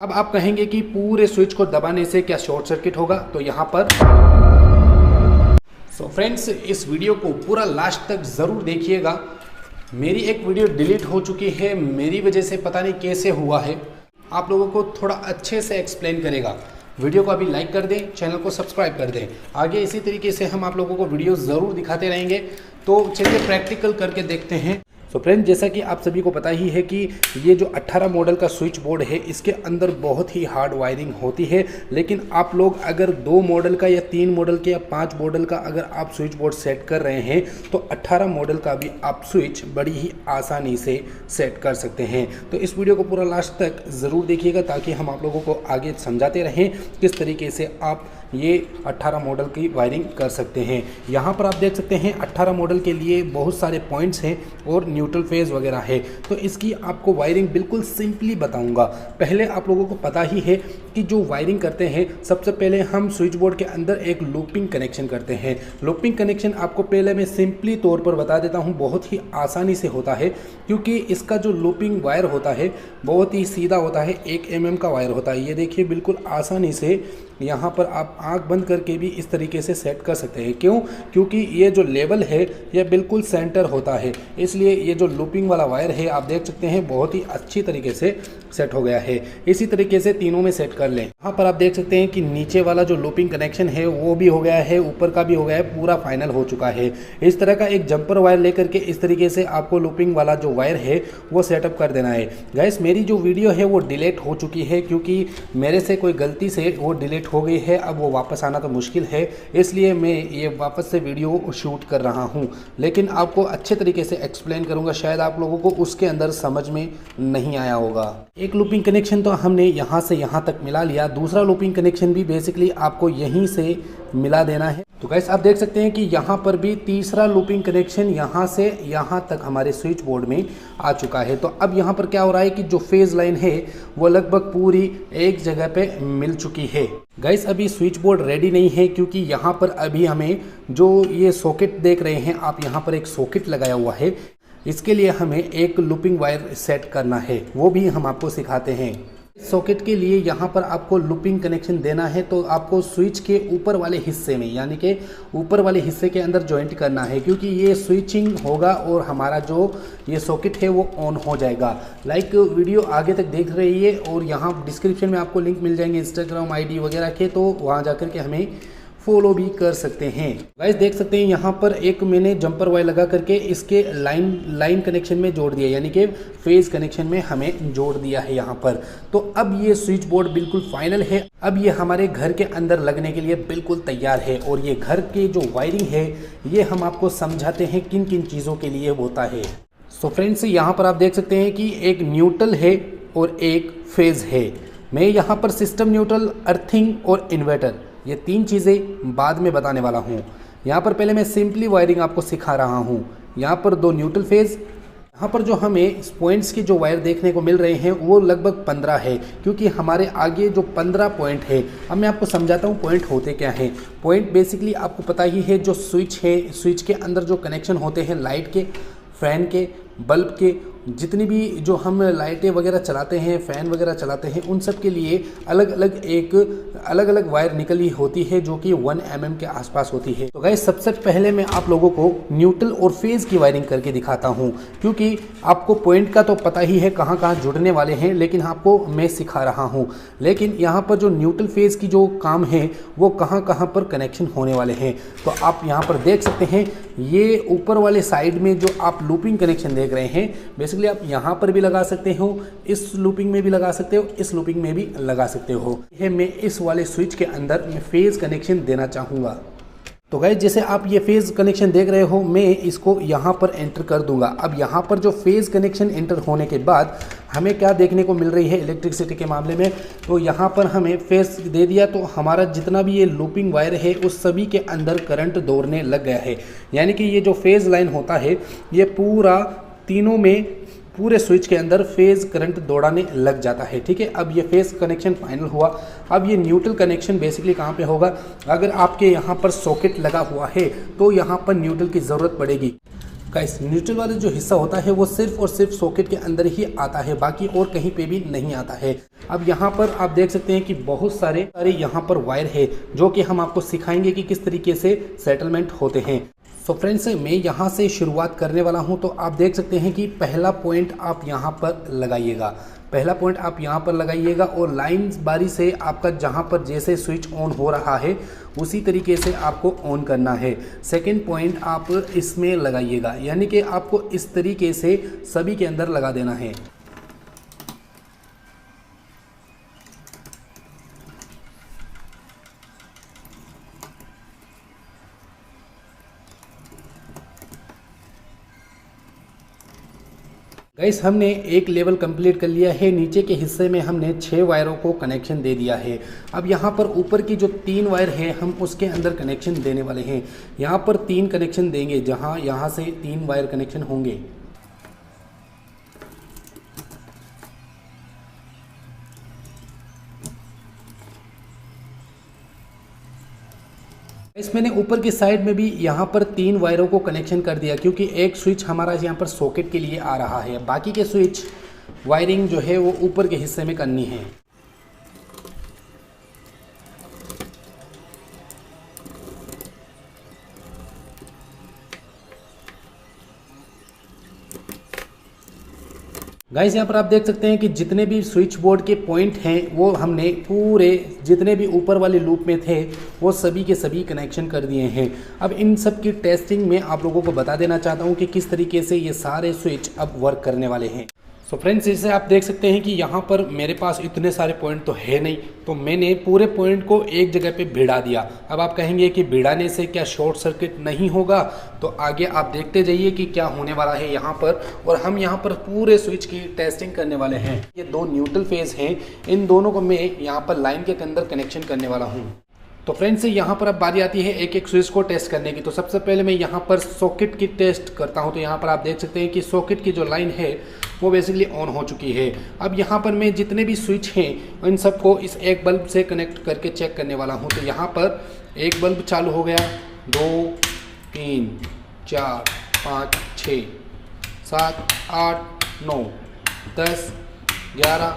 अब आप कहेंगे कि पूरे स्विच को दबाने से क्या शॉर्ट सर्किट होगा, तो यहाँ पर फ्रेंड्स इस वीडियो को पूरा लास्ट तक ज़रूर देखिएगा। मेरी एक वीडियो डिलीट हो चुकी है, मेरी वजह से पता नहीं कैसे हुआ है, आप लोगों को थोड़ा अच्छे से एक्सप्लेन करेगा। वीडियो को अभी लाइक कर दें, चैनल को सब्सक्राइब कर दें। आगे इसी तरीके से हम आप लोगों को वीडियो ज़रूर दिखाते रहेंगे। तो चलिए प्रैक्टिकल करके देखते हैं। फ्रेंड जैसा कि आप सभी को पता ही है कि ये जो 18 मॉडल का स्विच बोर्ड है इसके अंदर बहुत ही हार्ड वायरिंग होती है। लेकिन आप लोग अगर 2 मॉडल का या 3 मॉडल के या 5 मॉडल का अगर आप स्विच बोर्ड सेट कर रहे हैं तो 18 मॉडल का भी आप स्विच बड़ी ही आसानी से सेट कर सकते हैं। तो इस वीडियो को पूरा लास्ट तक ज़रूर देखिएगा ताकि हम आप लोगों को आगे समझाते रहें किस तरीके से आप ये 18 मॉडल की वायरिंग कर सकते हैं। यहाँ पर आप देख सकते हैं 18 मॉडल के लिए बहुत सारे पॉइंट्स हैं और न्यूट्रल फेज वगैरह है। तो इसकी आपको वायरिंग बिल्कुल सिंपली बताऊंगा। पहले आप लोगों को पता ही है कि जो वायरिंग करते हैं सबसे पहले हम स्विच बोर्ड के अंदर एक लूपिंग कनेक्शन करते हैं। लूपिंग कनेक्शन आपको पहले मैं सिंपली तौर पर बता देता हूँ, बहुत ही आसानी से होता है क्योंकि इसका जो लूपिंग वायर होता है बहुत ही सीधा होता है, 1 mm का वायर होता है। ये देखिए बिल्कुल आसानी से यहाँ पर आप आंख बंद करके भी इस तरीके से सेट कर सकते हैं। क्यों? क्योंकि ये जो लेवल है ये बिल्कुल सेंटर होता है, इसलिए ये जो लूपिंग वाला वायर है आप देख सकते हैं बहुत ही अच्छी तरीके से सेट हो गया है। इसी तरीके से तीनों में सेट कर लें। यहाँ पर आप देख सकते हैं कि नीचे वाला जो लूपिंग कनेक्शन है वो भी हो गया है, ऊपर का भी हो गया है, पूरा फाइनल हो चुका है। इस तरह का एक जंपर वायर लेकर के इस तरीके से आपको लूपिंग वाला जो वायर है वो सेटअप कर देना है। गाइस मेरी जो वीडियो है वो डिलीट हो चुकी है क्योंकि मेरे से कोई गलती से वो डिलीट हो गई है। अब वो वापस आना तो मुश्किल है, इसलिए मैं ये वापस से वीडियो शूट कर रहा हूँ, लेकिन आपको अच्छे तरीके से एक्सप्लेन करूँगा। शायद आप लोगों को उसके अंदर समझ में नहीं आया होगा। एक लूपिंग कनेक्शन तो हमने यहाँ से यहाँ तक मिला लिया, दूसरा लूपिंग कनेक्शन भी बेसिकली आपको यहीं से मिला देना है। तो गाइस आप देख सकते हैं कि यहाँ पर भी तीसरा लूपिंग कनेक्शन यहाँ से यहाँ तक हमारे स्विच बोर्ड में आ चुका है। तो अब यहाँ पर क्या हो रहा है कि जो फेज लाइन है वो लगभग पूरी एक जगह पे मिल चुकी है। गाइस अभी स्विच बोर्ड रेडी नहीं है क्योंकि यहाँ पर अभी हमें जो ये सॉकेट देख रहे हैं आप, यहाँ पर एक सॉकेट लगाया हुआ है। इसके लिए हमें एक लूपिंग वायर सेट करना है, वो भी हम आपको सिखाते हैं। सॉकेट के लिए यहाँ पर आपको लूपिंग कनेक्शन देना है तो आपको स्विच के ऊपर वाले हिस्से में यानी कि ऊपर वाले हिस्से के अंदर जॉइंट करना है, क्योंकि ये स्विचिंग होगा और हमारा जो ये सॉकेट है वो ऑन हो जाएगा। लाइक वीडियो आगे तक देख रहिए और यहाँ डिस्क्रिप्शन में आपको लिंक मिल जाएंगे इंस्टाग्राम ID वगैरह के, तो वहाँ जाकर के हमें फॉलो भी कर सकते हैं। गाइस देख सकते हैं यहाँ पर एक मैंने जंपर वायर लगा करके इसके लाइन कनेक्शन में जोड़ दिया, यानी कि फेज कनेक्शन में हमें जोड़ दिया है यहाँ पर। तो अब ये स्विच बोर्ड बिल्कुल फाइनल है। अब ये हमारे घर के अंदर लगने के लिए बिल्कुल तैयार है और ये घर के जो वायरिंग है ये हम आपको समझाते हैं किन किन चीज़ों के लिए होता है। सो फ्रेंड्स यहाँ पर आप देख सकते हैं कि एक न्यूट्रल है और एक फेज है। मैं यहाँ पर सिस्टम न्यूट्रल, अर्थिंग और इन्वर्टर ये 3 चीज़ें बाद में बताने वाला हूँ। यहाँ पर पहले मैं सिंपली वायरिंग आपको सिखा रहा हूँ। यहाँ पर 2 न्यूट्रल फेज, यहाँ पर जो हमें पॉइंट्स के जो वायर देखने को मिल रहे हैं वो लगभग 15 है क्योंकि हमारे आगे जो 15 पॉइंट है। अब मैं आपको समझाता हूँ पॉइंट होते क्या हैं। पॉइंट बेसिकली आपको पता ही है, जो स्विच है, स्विच के अंदर जो कनेक्शन होते हैं लाइट के, फैन के, बल्ब के, जितनी भी जो हम लाइटें वगैरह चलाते हैं, फ़ैन वगैरह चलाते हैं, उन सब के लिए अलग अलग वायर निकली होती है जो कि 1 mm के आसपास होती है। तो गाइस सबसे पहले मैं आप लोगों को न्यूट्रल और फेज़ की वायरिंग करके दिखाता हूं, क्योंकि आपको पॉइंट का तो पता ही है कहां कहां जुड़ने वाले हैं, लेकिन आपको मैं सिखा रहा हूं। लेकिन यहाँ पर जो न्यूट्रल फेज़ की जो काम है वो कहां कहां पर कनेक्शन होने वाले हैं। तो आप यहाँ पर देख सकते हैं, ये ऊपर वाले साइड में जो आप लूपिंग कनेक्शन देख रहे हैं बेसिकली आप यहाँ पर भी लगा सकते हो, इस लूपिंग में भी लगा सकते हो, इस लूपिंग में भी लगा सकते हो। ये मैं इस वाले स्विच के अंदर मैं फेज कनेक्शन देना चाहूँगा। तो गाइस जैसे आप ये फेज कनेक्शन देख रहे हो, मैं इसको यहाँ पर एंटर कर दूंगा। अब यहाँ पर जो फेज कनेक्शन एंटर होने के बाद हमें क्या देखने को मिल रही है इलेक्ट्रिसिटी के मामले में, तो यहाँ पर हमें फेज दे दिया तो हमारा जितना भी ये लूपिंग वायर है उस सभी के अंदर करंट दौड़ने लग गया है। यानी कि ये जो फेज लाइन होता है ये पूरा तीनों में पूरे स्विच के अंदर फेज करंट दौड़ाने लग जाता है। ठीक है, अब ये फेज कनेक्शन फाइनल हुआ। अब ये न्यूट्रल कनेक्शन बेसिकली कहाँ पे होगा, अगर आपके यहाँ पर सॉकेट लगा हुआ है तो यहाँ पर न्यूट्रल की ज़रूरत पड़ेगी। गाइस न्यूट्रल वाला जो हिस्सा होता है वो सिर्फ और सिर्फ सॉकेट के अंदर ही आता है, बाकी और कहीं पे भी नहीं आता है। अब यहाँ पर आप देख सकते हैं कि बहुत सारे यहाँ पर वायर है जो कि हम आपको सिखाएंगे कि किस तरीके से सेटलमेंट होते हैं। तो फ्रेंड्स मैं यहाँ से शुरुआत करने वाला हूँ। तो आप देख सकते हैं कि पहला पॉइंट आप यहाँ पर लगाइएगा, पहला पॉइंट आप यहाँ पर लगाइएगा और लाइन बारी से आपका जहाँ पर जैसे स्विच ऑन हो रहा है उसी तरीके से आपको ऑन करना है। सेकंड पॉइंट आप इसमें लगाइएगा, यानी कि आपको इस तरीके से सभी के अंदर लगा देना है। गाइस हमने एक लेवल कंप्लीट कर लिया है। नीचे के हिस्से में हमने 6 वायरों को कनेक्शन दे दिया है। अब यहाँ पर ऊपर की जो 3 वायर हैं हम उसके अंदर कनेक्शन देने वाले हैं। यहाँ पर 3 कनेक्शन देंगे, जहाँ यहाँ से 3 वायर कनेक्शन होंगे। इस मैंने ऊपर की साइड में भी यहाँ पर 3 वायरों को कनेक्शन कर दिया, क्योंकि एक स्विच हमारा यहाँ पर सॉकेट के लिए आ रहा है, बाकी के स्विच वायरिंग जो है वो ऊपर के हिस्से में करनी है। गाइस यहाँ पर आप देख सकते हैं कि जितने भी स्विच बोर्ड के पॉइंट हैं वो हमने पूरे जितने भी ऊपर वाले लूप में थे वो सभी के सभी कनेक्शन कर दिए हैं। अब इन सब की टेस्टिंग में आप लोगों को बता देना चाहता हूँ कि किस तरीके से ये सारे स्विच अब वर्क करने वाले हैं। सो फ्रेंड्स जैसे आप देख सकते हैं कि यहाँ पर मेरे पास इतने सारे पॉइंट तो है नहीं, तो मैंने पूरे पॉइंट को एक जगह पे भिड़ा दिया। अब आप कहेंगे कि भिड़ाने से क्या शॉर्ट सर्किट नहीं होगा, तो आगे आप देखते जाइए कि क्या होने वाला है यहाँ पर। और हम यहाँ पर पूरे स्विच की टेस्टिंग करने वाले हैं। ये 2 न्यूट्रल फेज हैं, इन दोनों को मैं यहाँ पर लाइन के अंदर कनेक्शन करने वाला हूँ। तो फ्रेंड्स यहाँ पर अब बारी आती है एक एक स्विच को टेस्ट करने की। तो सबसे पहले मैं यहाँ पर सॉकेट की टेस्ट करता हूँ। तो यहाँ पर आप देख सकते हैं कि सॉकेट की जो लाइन है वो बेसिकली ऑन हो चुकी है। अब यहाँ पर मैं जितने भी स्विच हैं इन सबको इस एक बल्ब से कनेक्ट करके चेक करने वाला हूँ। तो यहाँ पर एक बल्ब चालू हो गया, 2 3 4 5 6 7 8 9 10 11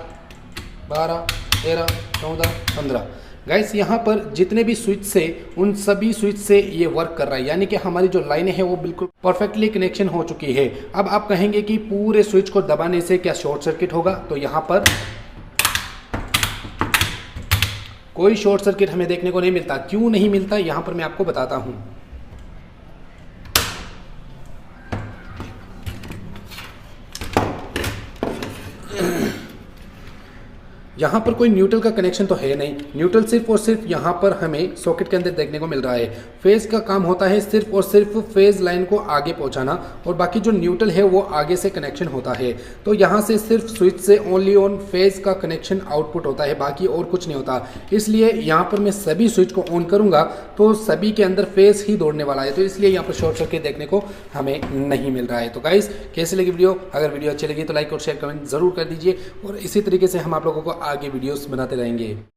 12 13 14 15। गाइस यहाँ पर जितने भी स्विच से उन सभी स्विच से ये वर्क कर रहा है, यानी कि हमारी जो लाइनें हैं वो बिल्कुल परफेक्टली कनेक्शन हो चुकी है। अब आप कहेंगे कि पूरे स्विच को दबाने से क्या शॉर्ट सर्किट होगा, तो यहाँ पर कोई शॉर्ट सर्किट हमें देखने को नहीं मिलता। क्यों नहीं मिलता यहाँ पर मैं आपको बताता हूँ। यहाँ पर कोई न्यूट्रल का कनेक्शन तो है नहीं, न्यूट्रल सिर्फ और सिर्फ यहाँ पर हमें सॉकेट के अंदर देखने को मिल रहा है। फेज का काम होता है सिर्फ और सिर्फ फेज लाइन को आगे पहुँचाना, और बाकी जो न्यूट्रल है वो आगे से कनेक्शन होता है। तो यहाँ से सिर्फ स्विच से ओनली ऑन फेज का कनेक्शन आउटपुट होता है, बाकी और कुछ नहीं होता। इसलिए यहाँ पर मैं सभी स्विच को ऑन करूँगा तो सभी के अंदर फेज ही दौड़ने वाला है, तो इसलिए यहाँ पर शॉर्ट सर्किट देखने को हमें नहीं मिल रहा है। तो गाइस कैसी लगी वीडियो? अगर वीडियो अच्छी लगी तो लाइक और शेयर कमेंट जरूर कर दीजिए, और इसी तरीके से हम आप लोगों को आगे वीडियोस बनाते रहेंगे।